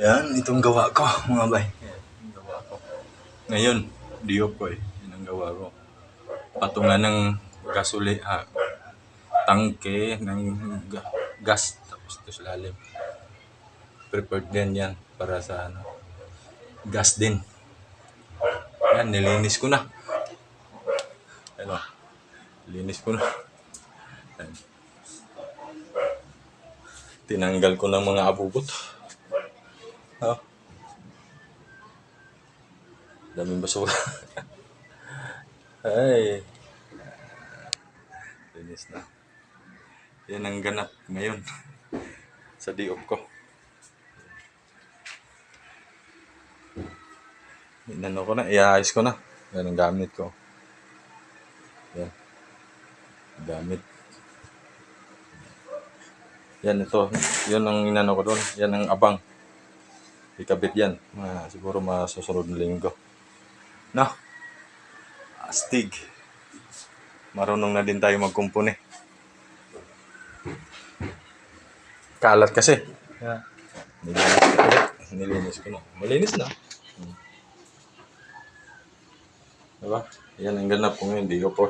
Ayan, itong gawa ko, mga bay. Ayan, yung gawa ko. Ngayon, diop ko eh. Yan ang gawa ko. Patungan ng gasuli, tangke ng gas. Tapos ito sa lalim. Prepared din yan para sa gas din. Ayan, nilinis ko na. Ano, linis ko na. Ayan. Tinanggal ko ng mga abubot. Daming basura. Ay. Linis na. Yan ang ganap ngayon sa diop ko. Inano ko na, iayos ko na. Yan ang gamit ko. Yan. Gamit. Yan ito. Yan ang inano ko doon. Yan ang abang. Ikabit yan. Siguro masusunod na linggo. No? Astig. Marunong na din tayo magkumpune. Kalat kasi. Yeah. Nilinis ko na. Malinis na. Diba? Yan ang ganap ko ngayon. Di ko po.